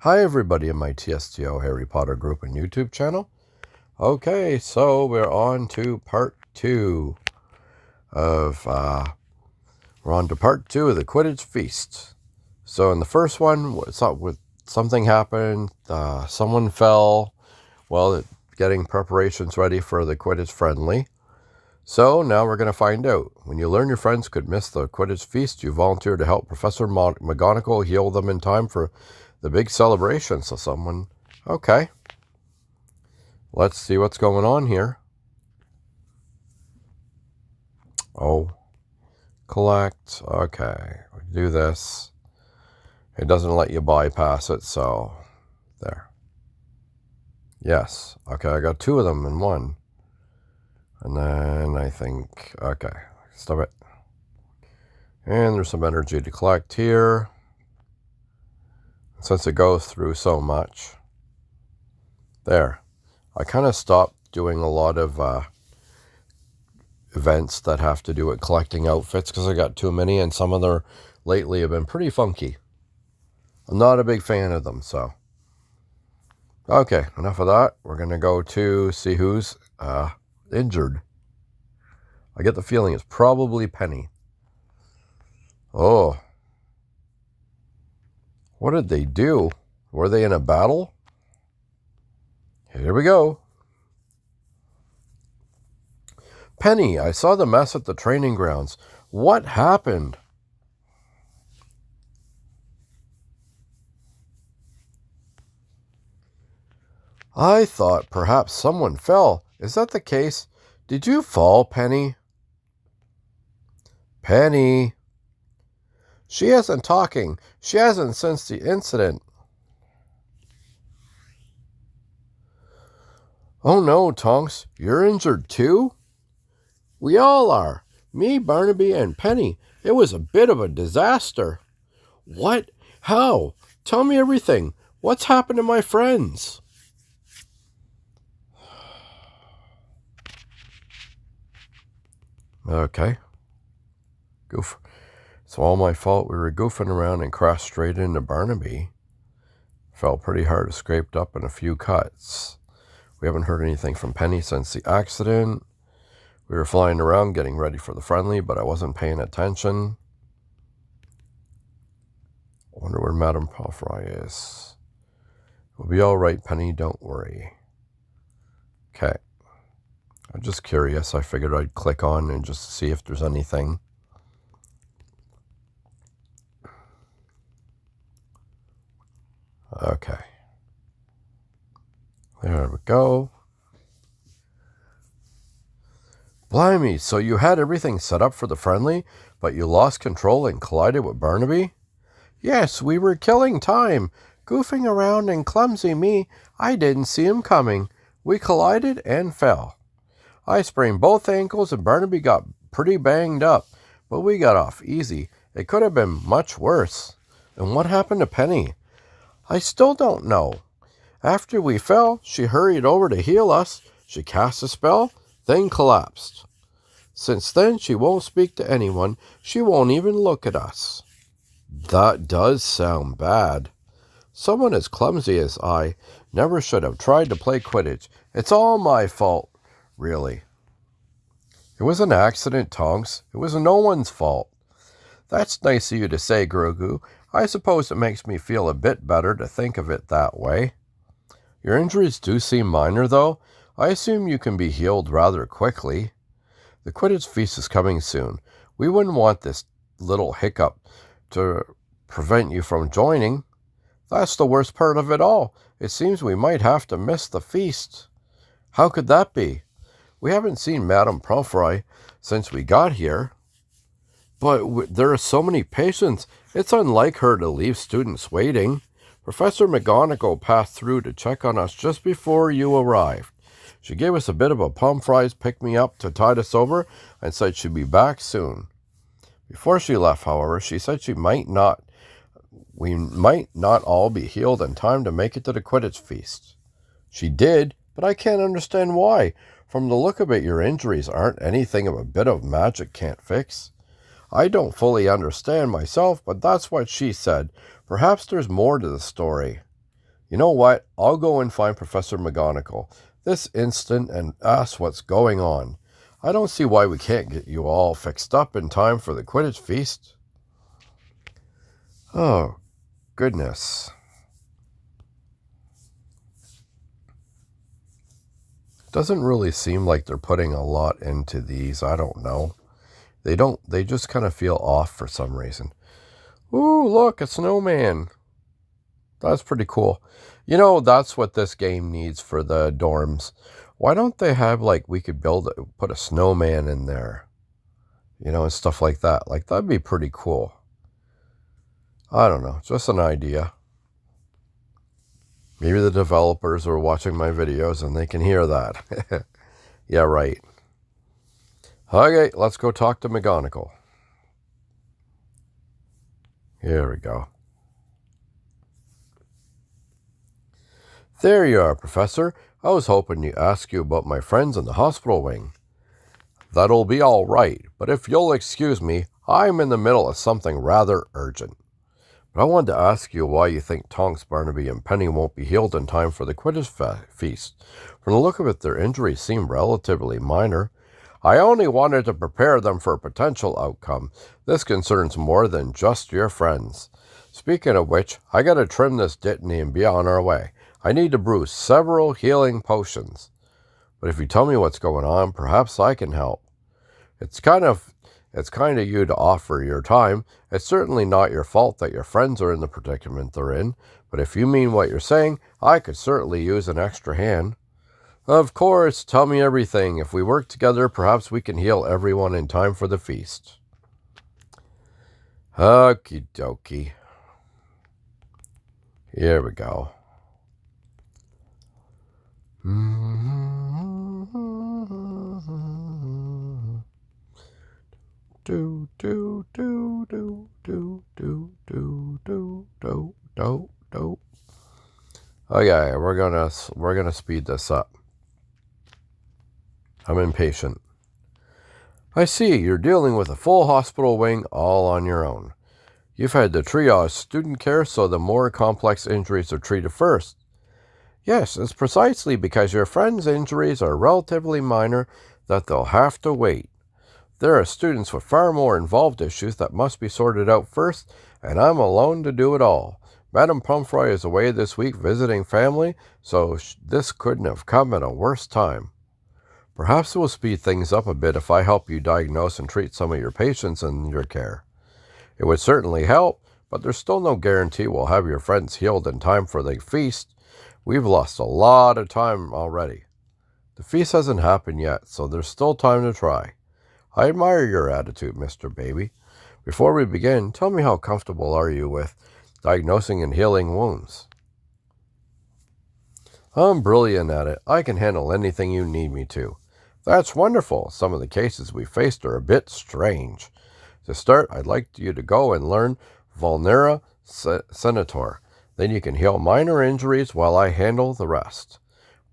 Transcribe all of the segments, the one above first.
Hi everybody in my TSTO Harry Potter group and YouTube channel. Okay, so we're on to part 2 of the Quidditch Feast. So in the first one, something happened, someone fell while getting preparations ready for the Quidditch Friendly. So now we're going to find out. When you learn your friends could miss the Quidditch Feast, you volunteer to help Professor McGonagall heal them in time for the big celebration. So someone... Okay. Let's see what's going on here. Oh. Collect. Okay. Do this. It doesn't let you bypass it, so... There. Yes. Okay, I got 2 of them in one. And then I think... Okay. Stop it. And there's some energy to collect here. Since it goes through so much. There. I kind of stopped doing a lot of events that have to do with collecting outfits because I got too many, and some of them lately have been pretty funky. I'm not a big fan of them, so. Okay, enough of that. We're going to go to see who's injured. I get the feeling it's probably Penny. Oh. What did they do? Were they in a battle? Here we go. Penny, I saw the mess at the training grounds. What happened? I thought perhaps someone fell. Is that the case? Did you fall, Penny? Penny. She isn't talking. She hasn't since the incident. Oh no, Tonks, you're injured too? We all are. Me, Barnaby, and Penny. It was a bit of a disaster. What? How? Tell me everything. What's happened to my friends? Okay. Goof. It's all my fault. We were goofing around and crashed straight into Barnaby. Fell pretty hard, scraped up and a few cuts. We haven't heard anything from Penny since the accident. We were flying around getting ready for the friendly, but I wasn't paying attention. I wonder where Madame Pomfrey is. We'll be all right, Penny. Don't worry. Okay. I'm just curious. I figured I'd click on and just see if there's anything. Okay. There we go. Blimey, so you had everything set up for the friendly, but you lost control and collided with Barnaby? Yes, we were killing time. Goofing around and clumsy me, I didn't see him coming. We collided and fell. I sprained both ankles and Barnaby got pretty banged up, but we got off easy. It could have been much worse. And what happened to Penny? I still don't know. After we fell, she hurried over to heal us. She cast a spell, then collapsed. Since then, she won't speak to anyone. She won't even look at us. That does sound bad. Someone as clumsy as I never should have tried to play Quidditch. It's all my fault, really. It was an accident, Tonks. It was no one's fault. That's nice of you to say, Grogu. I suppose it makes me feel a bit better to think of it that way. Your injuries do seem minor, though. I assume you can be healed rather quickly. The Quidditch Feast is coming soon. We wouldn't want this little hiccup to prevent you from joining. That's the worst part of it all. It seems we might have to miss the feast. How could that be? We haven't seen Madame Pomfrey since we got here. But there are so many patients, it's unlike her to leave students waiting. Professor McGonagall passed through to check on us just before you arrived. She gave us a bit of a Pomfrey's pick-me-up to tide us over and said she'd be back soon. Before she left, however, she said we might not all be healed in time to make it to the Quidditch Feast. She did, but I can't understand why. From the look of it, your injuries aren't anything a bit of magic can't fix. I don't fully understand myself, but that's what she said. Perhaps there's more to the story. You know what? I'll go and find Professor McGonagall this instant and ask what's going on. I don't see why we can't get you all fixed up in time for the Quidditch feast. Oh, goodness. Doesn't really seem like they're putting a lot into these. I don't know. They just kind of feel off for some reason. Ooh, look, a snowman. That's pretty cool. You know, that's what this game needs for the dorms. Why don't they have, like, we could put a snowman in there, you know, and stuff like that. Like, that'd be pretty cool. I don't know, just an idea. Maybe the developers are watching my videos and they can hear that. Yeah, right. Okay, let's go talk to McGonagall. Here we go. There you are, Professor. I was hoping to ask you about my friends in the hospital wing. That'll be all right, but if you'll excuse me, I'm in the middle of something rather urgent. But I wanted to ask you why you think Tonks, Barnaby, and Penny won't be healed in time for the Quidditch feast. From the look of it, their injuries seem relatively minor. I only wanted to prepare them for a potential outcome. This concerns more than just your friends. Speaking of which, I gotta trim this dittany and be on our way. I need to brew several healing potions. But if you tell me what's going on, perhaps I can help. It's kind of you to offer your time. It's certainly not your fault that your friends are in the predicament they're in, but if you mean what you're saying, I could certainly use an extra hand. Of course, tell me everything. If we work together, perhaps we can heal everyone in time for the feast. Okie dokie. Here we go. Do do do do do do do do do do do. Okay, we're gonna speed this up. I'm impatient. I see you're dealing with a full hospital wing all on your own. You've had to triage student care, so the more complex injuries are treated first. Yes, it's precisely because your friend's injuries are relatively minor that they'll have to wait. There are students with far more involved issues that must be sorted out first, and I'm alone to do it all. Madame Pomfrey is away this week visiting family, so this couldn't have come at a worse time. Perhaps it will speed things up a bit if I help you diagnose and treat some of your patients in your care. It would certainly help, but there's still no guarantee we'll have your friends healed in time for the feast. We've lost a lot of time already. The feast hasn't happened yet, so there's still time to try. I admire your attitude, Mr. Baby. Before we begin, tell me how comfortable are you with diagnosing and healing wounds? I'm brilliant at it. I can handle anything you need me to. That's wonderful. Some of the cases we faced are a bit strange. To start, I'd like you to go and learn Vulnera Senator. Then you can heal minor injuries while I handle the rest.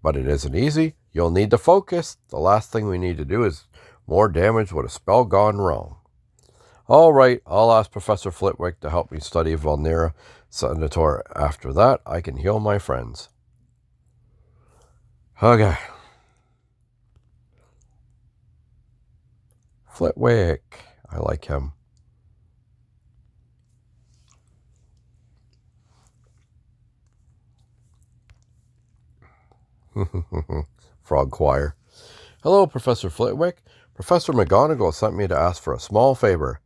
But it isn't easy. You'll need to focus. The last thing we need to do is more damage with a spell gone wrong. All right, I'll ask Professor Flitwick to help me study Vulnera Senator. After that, I can heal my friends. Okay. Flitwick. I like him. Frog Choir. Hello, Professor Flitwick. Professor McGonagall sent me to ask for a small favor.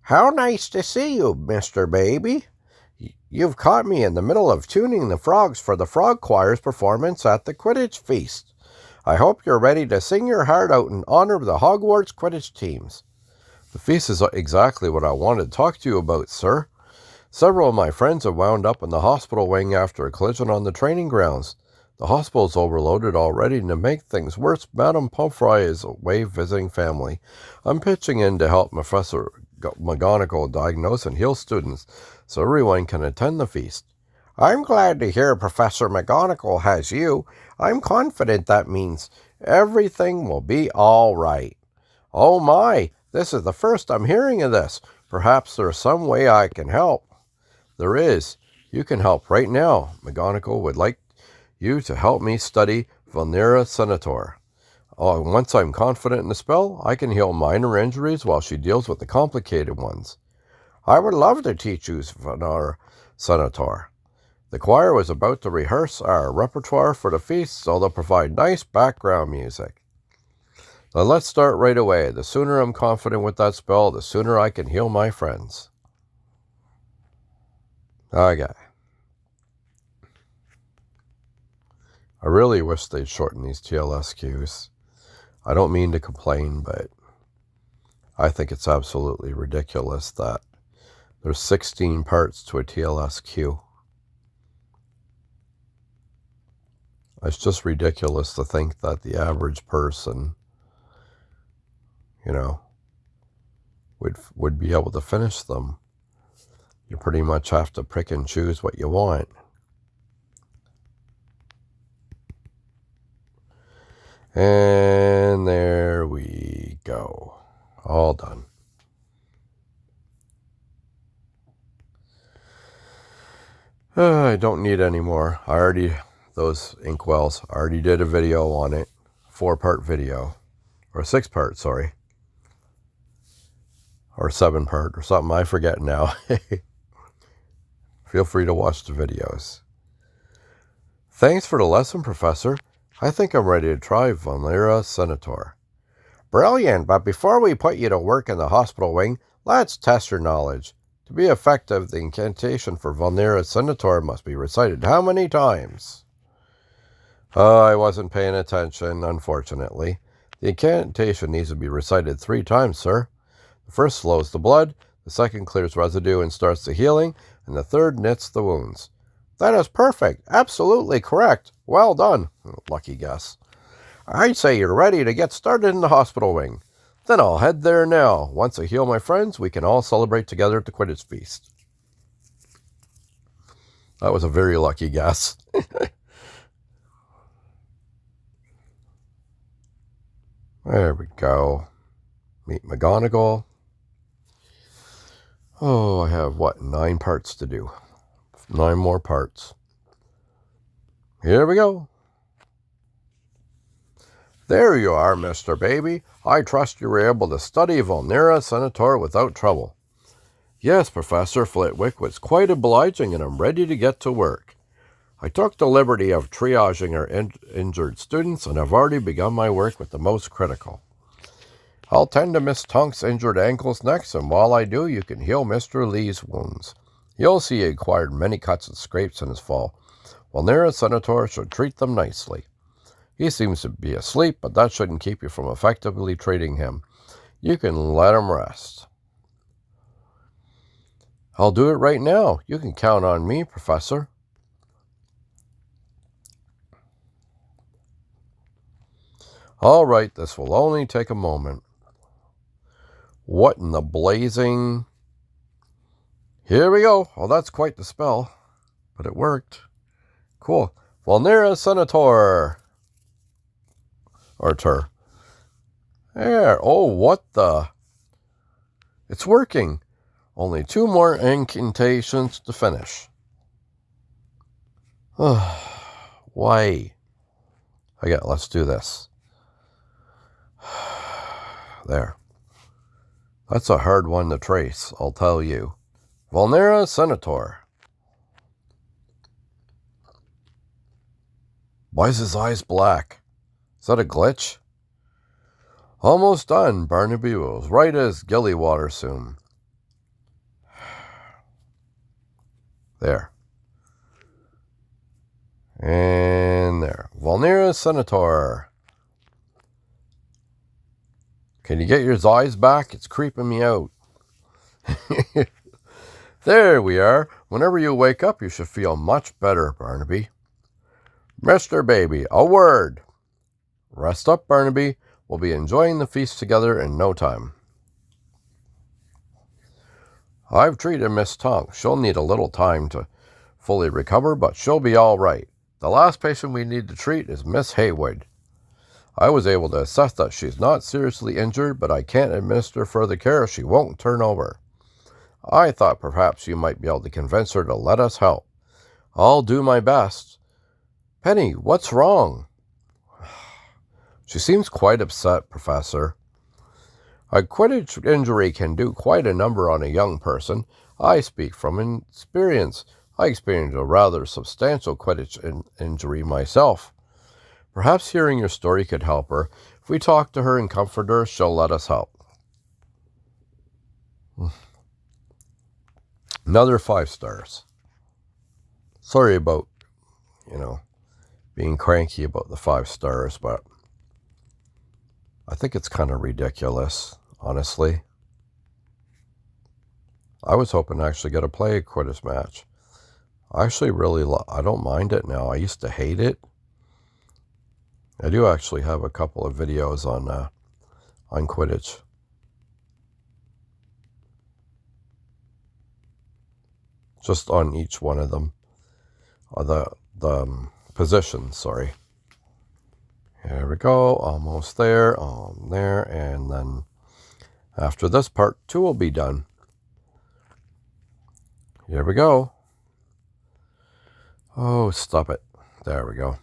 How nice to see you, Mr. Baby. You've caught me in the middle of tuning the frogs for the Frog Choir's performance at the Quidditch feast. I hope you're ready to sing your heart out in honor of the Hogwarts Quidditch teams. The feast is exactly what I wanted to talk to you about, sir. Several of my friends have wound up in the hospital wing after a collision on the training grounds. The hospital's overloaded already, and to make things worse, Madame Pomfrey is away visiting family. I'm pitching in to help Professor McGonagall diagnose and heal students, so everyone can attend the feast. I'm glad to hear Professor McGonagall has you. I'm confident that means everything will be all right. Oh my, this is the first I'm hearing of this. Perhaps there's some way I can help. There is. You can help right now. McGonagall would like you to help me study Vulnera Senator. Once I'm confident in the spell, I can heal minor injuries while she deals with the complicated ones. I would love to teach you Vulnera Senator. The choir was about to rehearse our repertoire for the feast, so they'll provide nice background music. Now let's start right away. The sooner I'm confident with that spell, the sooner I can heal my friends. Okay. I really wish they'd shorten these TLS queues. I don't mean to complain, but I think it's absolutely ridiculous that there's 16 parts to a TLS queue. It's just ridiculous to think that the average person, would be able to finish them. You pretty much have to pick and choose what you want. And there we go. All done. I don't need any more. Those inkwells, I already did a video on it. 4-part video. Or 6-part, sorry. Or 7-part or something. I forget now. Feel free to watch the videos. Thanks for the lesson, Professor. I think I'm ready to try Vulnera Senator. Brilliant, but before we put you to work in the hospital wing, let's test your knowledge. To be effective, the incantation for Vulnera Senator must be recited how many times? I wasn't paying attention, unfortunately. The incantation needs to be recited 3 times, sir. The first slows the blood, the second clears residue and starts the healing, and the third knits the wounds. That is perfect. Absolutely correct. Well done. Lucky guess. I'd say you're ready to get started in the hospital wing. Then I'll head there now. Once I heal my friends, we can all celebrate together at the Quidditch feast. That was a very lucky guess. There we go. Meet McGonagall. Oh, I have, 9 parts to do. 9 more parts. Here we go. There you are, Mr. Baby. I trust you were able to study Vulnera Senator without trouble. Yes, Professor Flitwick was quite obliging, and I'm ready to get to work. I took the liberty of triaging our injured students, and have already begun my work with the most critical. I'll tend to Miss Tonk's injured ankles next, and while I do, you can heal Mr. Lee's wounds. You'll see he acquired many cuts and scrapes in his fall. Vulnera Senator should treat them nicely. He seems to be asleep, but that shouldn't keep you from effectively treating him. You can let him rest. I'll do it right now. You can count on me, Professor. All right, this will only take a moment. What in the blazing... Here we go. Oh, that's quite the spell. But it worked. Cool. Vulnera Senator. Or tur. There. Oh, what the... It's working. Only 2 more incantations to finish. Why? Okay, let's do this. There. That's a hard one to trace, I'll tell you. Vulnera Senator. Why is his eyes black? Is that a glitch? Almost done. Barnaby will as right as Gillywater soon. There. And there. Vulnera Senator. Can you get your eyes back? It's creeping me out. There we are. Whenever you wake up, you should feel much better, Barnaby. Mr. Baby, a word. Rest up, Barnaby. We'll be enjoying the feast together in no time. I've treated Miss Tonk. She'll need a little time to fully recover, but she'll be all right. The last patient we need to treat is Miss Haywood. I was able to assess that she's not seriously injured, but I can't administer further care if she won't turn over. I thought perhaps you might be able to convince her to let us help. I'll do my best. Penny, what's wrong? She seems quite upset, Professor. A Quidditch injury can do quite a number on a young person. I speak from experience. I experienced a rather substantial Quidditch injury myself. Perhaps hearing your story could help her. If we talk to her and comfort her, she'll let us help. Another 5 stars. Sorry about, being cranky about the 5 stars, but I think it's kind of ridiculous, honestly. I was hoping to actually get to play a Quidditch match. I actually I don't mind it now. I used to hate it. I do actually have a couple of videos on Quidditch. Just on each one of them. The positions, sorry. Here we go, almost there, there, and then after this, part 2 will be done. Here we go. Oh, stop it. There we go.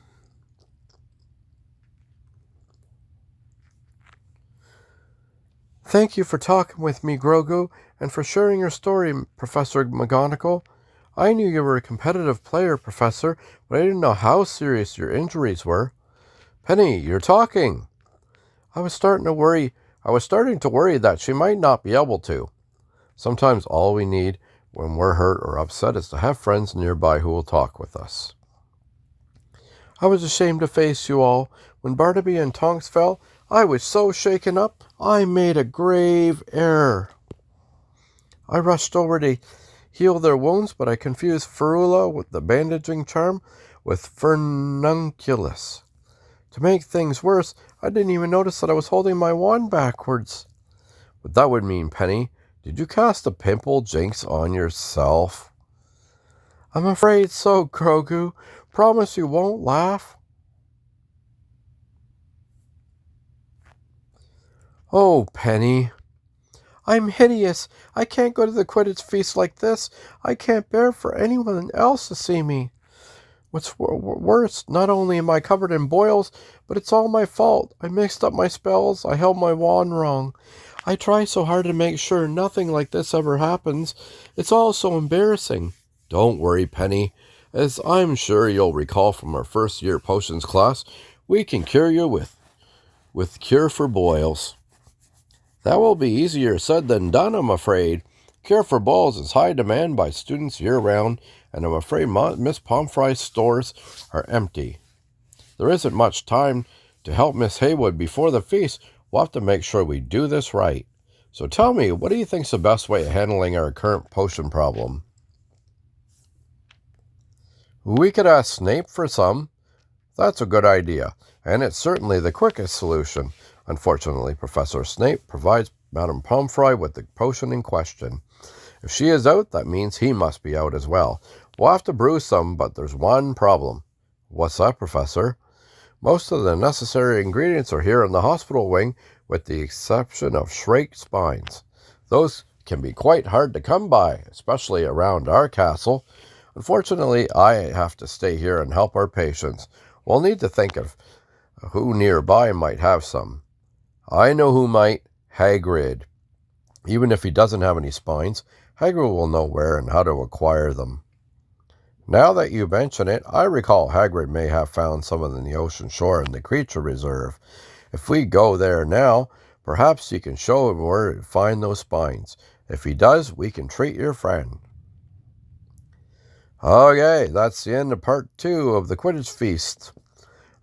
Thank you for talking with me, Grogu, and for sharing your story, Professor McGonagall. I knew you were a competitive player, Professor, but I didn't know how serious your injuries were. Penny, you're talking. I was starting to worry that she might not be able to. Sometimes all we need when we're hurt or upset is to have friends nearby who will talk with us. I was ashamed to face you all. When Barnaby and Tonks fell, I was so shaken up. I made a grave error. I rushed over to heal their wounds, but I confused ferula with the bandaging charm with furnunculus. To make things worse, I didn't even notice that I was holding my wand backwards. What that would mean, Penny, did you cast a pimple jinx on yourself? I'm afraid so, Grogu. Promise you won't laugh. Oh, Penny. I'm hideous. I can't go to the Quidditch feast like this. I can't bear for anyone else to see me. What's worse, not only am I covered in boils, but it's all my fault. I mixed up my spells. I held my wand wrong. I try so hard to make sure nothing like this ever happens. It's all so embarrassing. Don't worry, Penny. As I'm sure you'll recall from our first year potions class, we can cure you with cure for boils. That will be easier said than done, I'm afraid. Cure for boils is high demand by students year-round, and I'm afraid Miss Pomfrey's stores are empty. There isn't much time to help Miss Haywood before the feast. We'll have to make sure we do this right. So tell me, what do you think's the best way of handling our current potion problem? We could ask Snape for some. That's a good idea, and it's certainly the quickest solution. Unfortunately, Professor Snape provides Madame Pomfrey with the potion in question. If she is out, that means he must be out as well. We'll have to brew some, but there's one problem. What's that, Professor? Most of the necessary ingredients are here in the hospital wing, with the exception of Shrake spines. Those can be quite hard to come by, especially around our castle. Unfortunately, I have to stay here and help our patients. We'll need to think of who nearby might have some. I know who might. Hagrid. Even if he doesn't have any spines, Hagrid will know where and how to acquire them. Now that you mention it, I recall Hagrid may have found some in the ocean shore in the creature reserve. If we go there now, perhaps he can show him where to find those spines. If he does, we can treat your friend. Okay, that's the end of part 2 of the Quidditch Feast.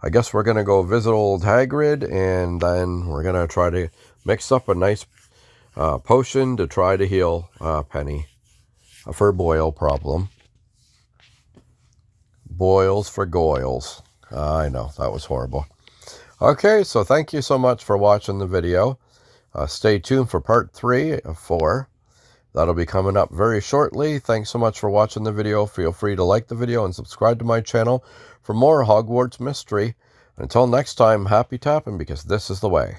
I guess we're going to go visit old Hagrid, and then we're going to try to mix up a nice potion to try to heal Penny of her boil problem. Boils for goils. I know, that was horrible. Okay, so thank you so much for watching the video. Stay tuned for part 3 of 4. That'll be coming up very shortly. Thanks so much for watching the video. Feel free to like the video and subscribe to my channel for more Hogwarts mystery. Until next time, happy tapping, because this is the way.